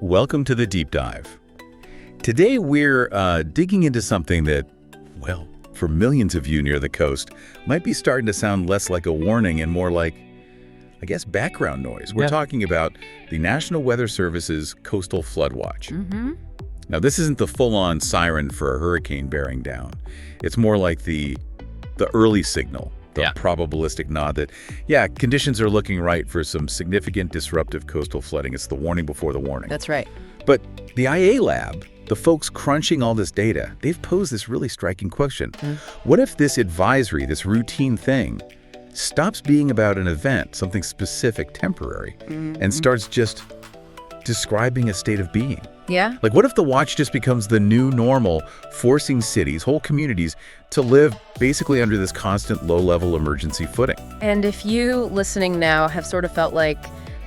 Welcome to the Deep Dive. Today we're digging into something that, well, for millions of you near the coast, might be starting to sound less like a warning and more like, I guess, background noise. We're talking about the National Weather Service's Coastal Flood Watch. Now, this isn't the full-on siren for a hurricane bearing down. It's more like the early signal, the probabilistic nod that, conditions are looking right for some significant disruptive coastal flooding. It's the warning before the warning. That's right. But the IA lab, the folks crunching all this data, they've posed this really striking question. What if this advisory, this routine thing, stops being about an event, something specific, temporary, and starts just describing a state of being? Yeah. Like, what if the watch just becomes the new normal, forcing cities, whole communities, to live basically under this constant low-level emergency footing? And if you listening now have sort of felt like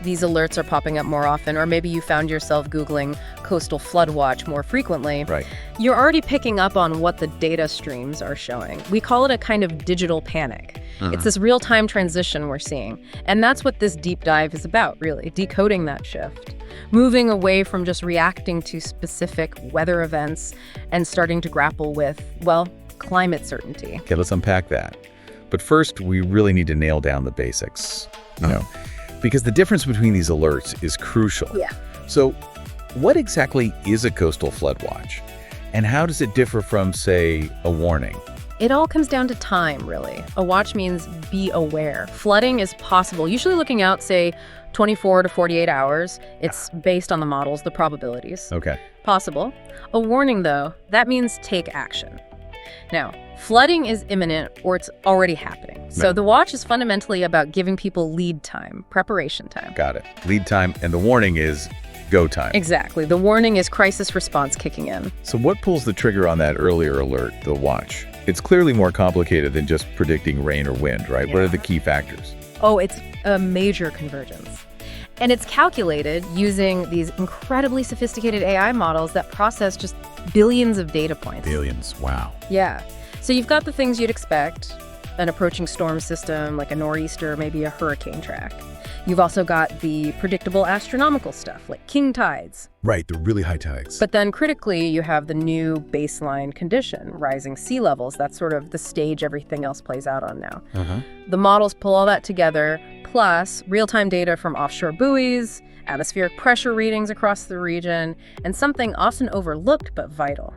these alerts are popping up more often, or maybe you found yourself Googling Coastal Flood Watch more frequently, Right. you're already picking up on what the data streams are showing. We call it a kind of digital panic. It's this real-time transition we're seeing. And that's what this deep dive is about, really, decoding that shift. Moving away from just reacting to specific weather events and starting to grapple with, well, climate certainty. Okay, let's unpack that. But first, we really need to nail down the basics, because the difference between these alerts is crucial. Yeah. So what exactly is a coastal flood watch? And how does it differ from, say, a warning? It all comes down to time, really. A watch means be aware. Flooding is possible, usually looking out, say, 24 to 48 hours. It's based on the models, the probabilities. Okay. Possible. A warning, though, that means take action. Now, flooding is imminent or it's already happening. So the watch is fundamentally about giving people lead time, preparation time. Got it. Lead time, and the warning is go time. Exactly. The warning is crisis response kicking in. So what pulls the trigger on that earlier alert, the watch? It's clearly more complicated than just predicting rain or wind, right? What are the key factors? Oh, it's a major convergence. And it's calculated using these incredibly sophisticated AI models that process just billions of data points. Billions, wow. Yeah. So you've got the things you'd expect, an approaching storm system like a nor'easter, maybe a hurricane track. You've also got the predictable astronomical stuff like king tides. Right, the really high tides. But then critically, you have the new baseline condition, rising sea levels. That's sort of the stage everything else plays out on now. The models pull all that together, plus real-time data from offshore buoys, atmospheric pressure readings across the region, and something often overlooked but vital: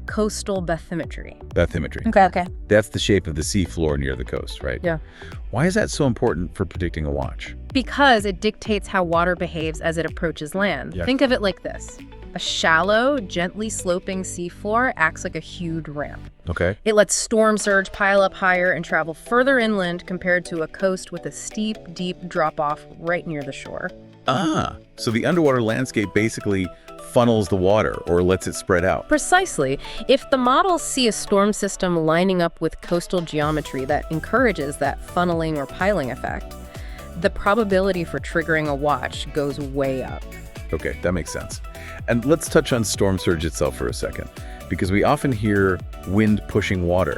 coastal bathymetry. Bathymetry. Okay. That's the shape of the seafloor near the coast, right? Yeah. Why is that so important for predicting a watch? Because it dictates how water behaves as it approaches land. Yeah. Think of it like this. A shallow, gently sloping seafloor acts like a huge ramp. Okay. It lets storm surge pile up higher and travel further inland compared to a coast with a steep, deep drop-off right near the shore. So the underwater landscape basically funnels the water or lets it spread out. Precisely. If the models see a storm system lining up with coastal geometry that encourages that funneling or piling effect, the probability for triggering a watch goes way up. Okay, that makes sense. And let's touch on storm surge itself for a second, because we often hear wind pushing water,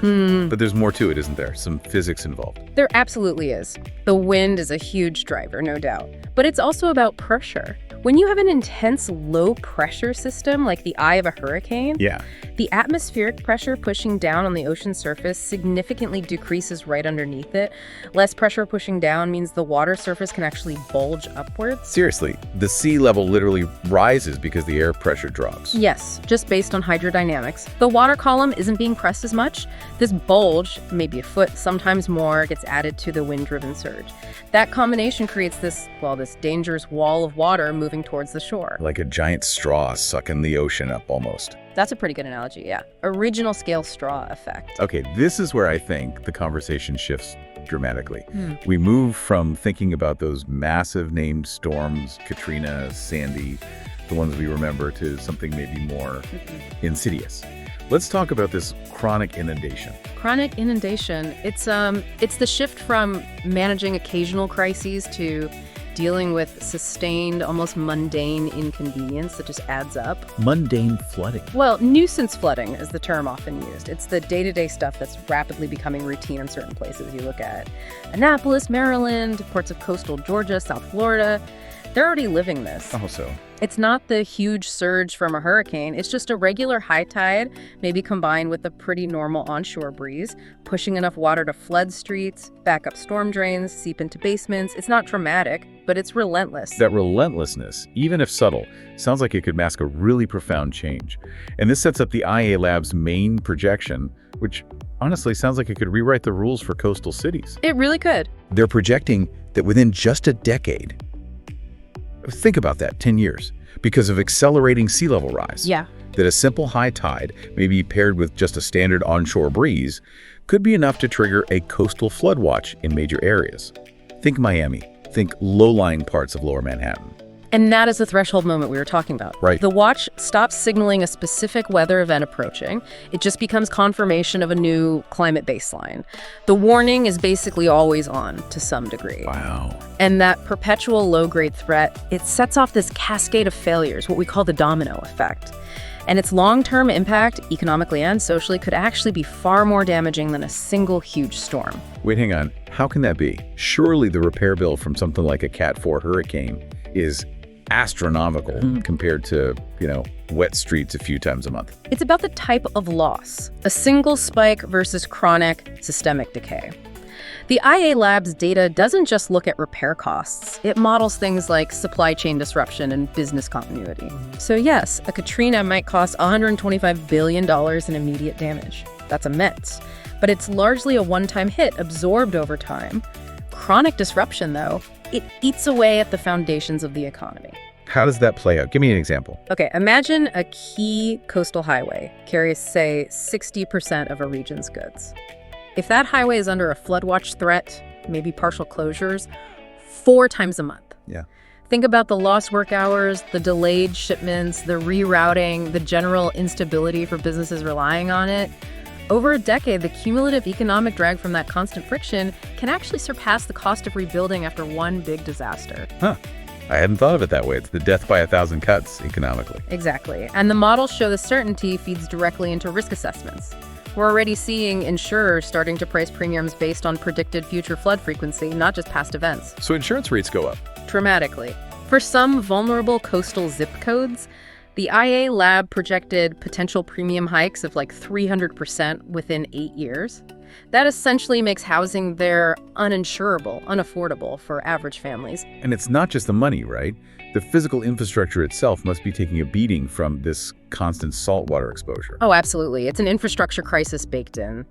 but there's more to it, isn't there? Some physics involved. There absolutely is. The wind is a huge driver, no doubt. But it's also about pressure. When you have an intense low-pressure system like the eye of a hurricane, the atmospheric pressure pushing down on the ocean surface significantly decreases right underneath it. Less pressure pushing down means the water surface can actually bulge upwards. Seriously, the sea level literally rises because the air pressure drops. Yes, just based on hydrodynamics. The water column isn't being pressed as much. This bulge, maybe a foot, sometimes more, gets added to the wind-driven surge. That combination creates this dangerous wall of water moving towards the shore. Like a giant straw sucking the ocean up almost. That's a pretty good analogy, yeah. Original scale straw effect. Okay, this is where I think the conversation shifts dramatically. We move from thinking about those massive named storms, Katrina, Sandy, the ones we remember, to something maybe more insidious. Let's talk about this chronic inundation. Chronic inundation, it's the shift from managing occasional crises to dealing with sustained, almost mundane inconvenience that just adds up. Mundane flooding. Well, nuisance flooding is the term often used. It's the day-to-day stuff that's rapidly becoming routine in certain places. You look at Annapolis, Maryland, parts of coastal Georgia, South Florida. They're already living this. Oh, so. It's not the huge surge from a hurricane. It's just a regular high tide, maybe combined with a pretty normal onshore breeze, pushing enough water to flood streets, back up storm drains, seep into basements. It's not dramatic, but it's relentless. That relentlessness, even if subtle, sounds like it could mask a really profound change. And this sets up the IA Lab's main projection, which honestly sounds like it could rewrite the rules for coastal cities. It really could. They're projecting that within just a decade, think about that, 10 years, because of accelerating sea level rise. Yeah. That a simple high tide, maybe paired with just a standard onshore breeze, could be enough to trigger a coastal flood watch in major areas. Think Miami. Think low-lying parts of lower Manhattan. And that is the threshold moment we were talking about. Right. The watch stops signaling a specific weather event approaching. It just becomes confirmation of a new climate baseline. The warning is basically always on to some degree. Wow. And that perpetual low-grade threat, it sets off this cascade of failures, what we call the domino effect. And its long-term impact, economically and socially, could actually be far more damaging than a single huge storm. Wait, hang on. How can that be? Surely the repair bill from something like a Cat 4 hurricane is astronomical compared to, wet streets a few times a month. It's about the type of loss, a single spike versus chronic systemic decay. The IA Lab's data doesn't just look at repair costs. It models things like supply chain disruption and business continuity. So yes, a Katrina might cost $125 billion in immediate damage. That's immense. But it's largely a one-time hit absorbed over time. Chronic disruption, though, it eats away at the foundations of the economy. How does that play out? Give me an example. Okay, imagine a key coastal highway carries, say, 60% of a region's goods. If that highway is under a flood watch threat, maybe partial closures, 4 times a month. Yeah. Think about the lost work hours, the delayed shipments, the rerouting, the general instability for businesses relying on it. Over a decade, the cumulative economic drag from that constant friction can actually surpass the cost of rebuilding after one big disaster. Huh. I hadn't thought of it that way. It's the death by 1,000 cuts economically. Exactly. And the models show the certainty feeds directly into risk assessments. We're already seeing insurers starting to price premiums based on predicted future flood frequency, not just past events. So insurance rates go up. Dramatically. For some vulnerable coastal zip codes, the IA Lab projected potential premium hikes of like 300% within 8 years. That essentially makes housing there uninsurable, unaffordable for average families. And it's not just the money, right? The physical infrastructure itself must be taking a beating from this constant saltwater exposure. Oh, absolutely. It's an infrastructure crisis baked in.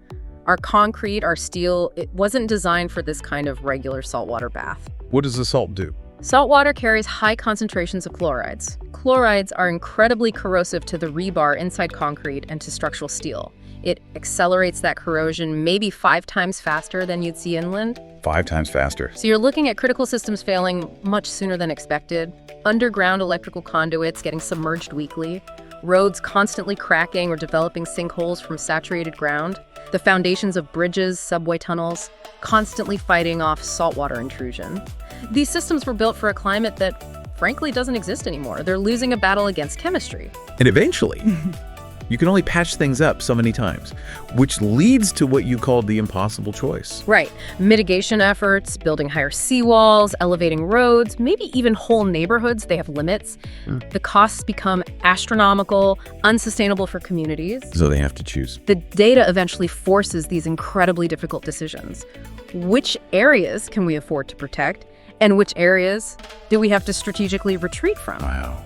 Our concrete, our steel, it wasn't designed for this kind of regular saltwater bath. What does the salt do? Saltwater carries high concentrations of chlorides. Chlorides are incredibly corrosive to the rebar inside concrete and to structural steel. It accelerates that corrosion maybe 5 times faster than you'd see inland. 5 times faster. So you're looking at critical systems failing much sooner than expected, underground electrical conduits getting submerged weekly, roads constantly cracking or developing sinkholes from saturated ground, the foundations of bridges, subway tunnels, constantly fighting off saltwater intrusion. These systems were built for a climate that, frankly, doesn't exist anymore. They're losing a battle against chemistry. And eventually, you can only patch things up so many times, which leads to what you called the impossible choice. Right. Mitigation efforts, building higher seawalls, elevating roads, maybe even whole neighborhoods, they have limits. The costs become astronomical, unsustainable for communities. So they have to choose. The data eventually forces these incredibly difficult decisions. Which areas can we afford to protect? And which areas do we have to strategically retreat from? Wow.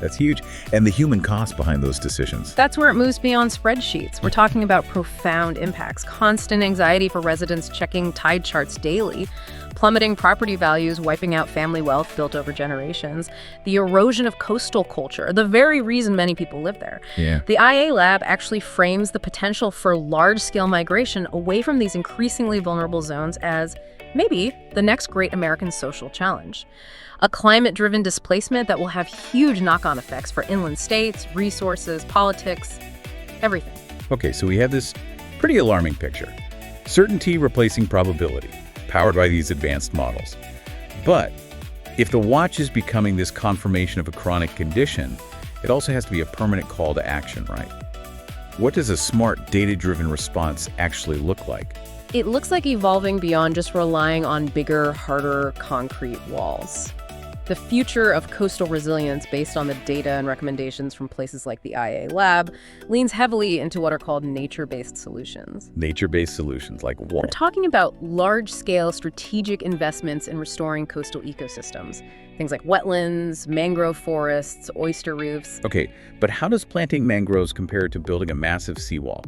That's huge. And the human cost behind those decisions. That's where it moves beyond spreadsheets. We're talking about profound impacts, constant anxiety for residents checking tide charts daily, plummeting property values, wiping out family wealth built over generations, the erosion of coastal culture, the very reason many people live there. Yeah. The IA Lab actually frames the potential for large-scale migration away from these increasingly vulnerable zones as maybe the next great American social challenge. A climate-driven displacement that will have huge knock-on effects for inland states, resources, politics, everything. Okay, so we have this pretty alarming picture. Certainty replacing probability, powered by these advanced models. But if the watch is becoming this confirmation of a chronic condition, it also has to be a permanent call to action, right? What does a smart, data-driven response actually look like? It looks like evolving beyond just relying on bigger, harder concrete walls. The future of coastal resilience, based on the data and recommendations from places like the IAA Lab, leans heavily into what are called nature-based solutions. Nature-based solutions, like what? We're talking about large-scale strategic investments in restoring coastal ecosystems. Things like wetlands, mangrove forests, oyster reefs. Okay, but how does planting mangroves compare to building a massive seawall?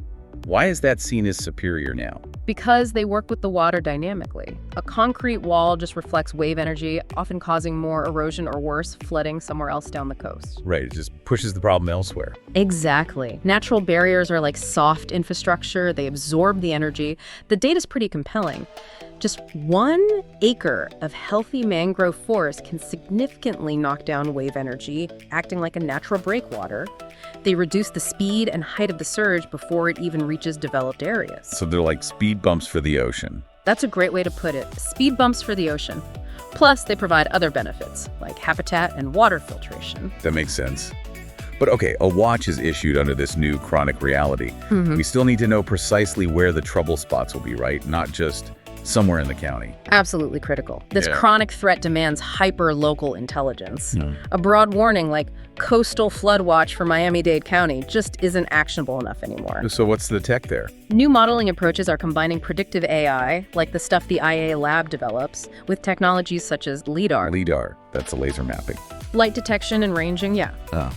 Why is that seen as superior now? Because they work with the water dynamically. A concrete wall just reflects wave energy, often causing more erosion or worse, flooding somewhere else down the coast. Right, it just pushes the problem elsewhere. Exactly. Natural barriers are like soft infrastructure. They absorb the energy. The data's pretty compelling. Just 1 acre of healthy mangrove forest can significantly knock down wave energy, acting like a natural breakwater. They reduce the speed and height of the surge before it even reaches developed areas. So they're like speed bumps for the ocean. That's a great way to put it. Speed bumps for the ocean. Plus, they provide other benefits, like habitat and water filtration. That makes sense. But okay, a watch is issued under this new chronic reality. We still need to know precisely where the trouble spots will be, right? Not just somewhere in the county. Absolutely critical. This chronic threat demands hyper-local intelligence. A broad warning like coastal flood watch for Miami-Dade County just isn't actionable enough anymore. So what's the tech there? New modeling approaches are combining predictive AI, like the stuff the IAA Lab develops, with technologies such as LIDAR. LIDAR, that's a laser mapping. Light detection and ranging, yeah.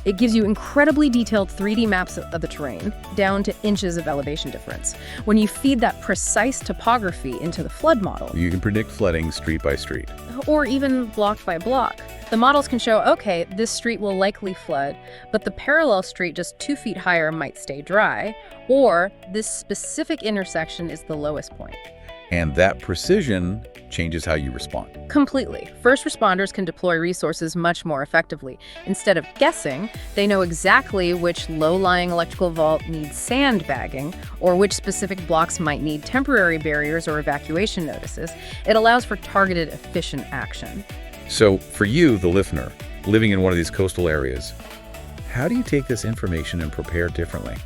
It gives you incredibly detailed 3D maps of the terrain, down to inches of elevation difference. When you feed that precise topography into the flood model, You can predict flooding street by street. or even block by block, the models can show, okay, this street will likely flood, but the parallel street just 2 feet higher might stay dry, or this specific intersection is the lowest point. And that precision changes how you respond. Completely. First responders can deploy resources much more effectively. Instead of guessing, they know exactly which low-lying electrical vault needs sandbagging or which specific blocks might need temporary barriers or evacuation notices. It allows for targeted, efficient action. So for you, the listener, living in one of these coastal areas, how do you take this information and prepare differently?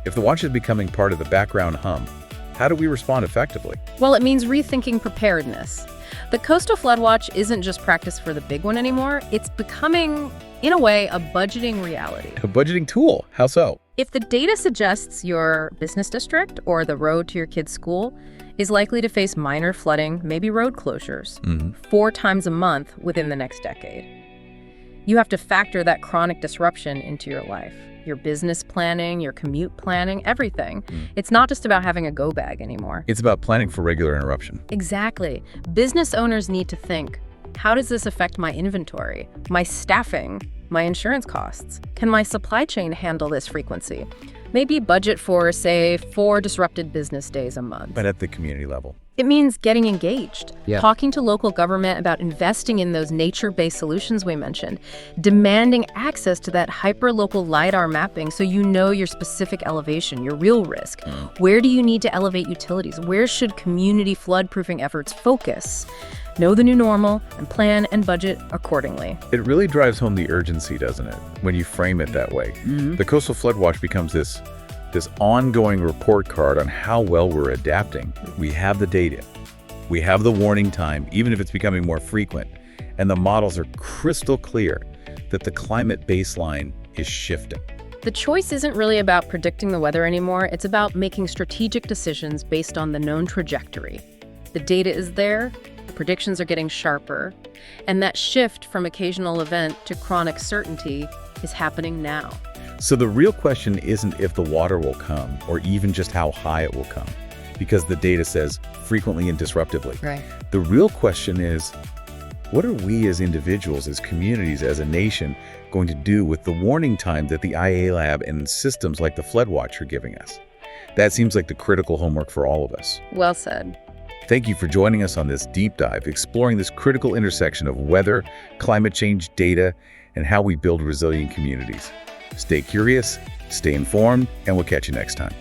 If the watch is becoming part of the background hum, how do we respond effectively? Well, it means rethinking preparedness. The Coastal Flood Watch isn't just practice for the big one anymore. It's becoming, in a way, a budgeting reality. A budgeting tool? How so? If the data suggests your business district or the road to your kid's school is likely to face minor flooding, maybe road closures, 4 times a month within the next decade, you have to factor that chronic disruption into your life. Your business planning, your commute planning, everything. It's not just about having a go bag anymore. It's about planning for regular interruption. Exactly. Business owners need to think, how does this affect my inventory, my staffing, my insurance costs? Can my supply chain handle this frequency? Maybe budget for, say, 4 disrupted business days a month. But at the community level. It means getting engaged, talking to local government about investing in those nature-based solutions we mentioned, demanding access to that hyper-local LIDAR mapping so you know your specific elevation, your real risk. Where do you need to elevate utilities? Where should community flood-proofing efforts focus? Know the new normal and plan and budget accordingly. It really drives home the urgency, doesn't it, when you frame it that way? The Coastal Flood Watch becomes this ongoing report card on how well we're adapting. We have the data. We have the warning time, even if it's becoming more frequent. And the models are crystal clear that the climate baseline is shifting. The choice isn't really about predicting the weather anymore. It's about making strategic decisions based on the known trajectory. The data is there, the predictions are getting sharper, and that shift from occasional event to chronic certainty is happening now. So the real question isn't if the water will come or even just how high it will come, because the data says frequently and disruptively. Right. The real question is, what are we as individuals, as communities, as a nation going to do with the warning time that the IAA Lab and systems like the Flood Watch are giving us? That seems like the critical homework for all of us. Well said. Thank you for joining us on this deep dive, exploring this critical intersection of weather, climate change, data, and how we build resilient communities. Stay curious, stay informed, and we'll catch you next time.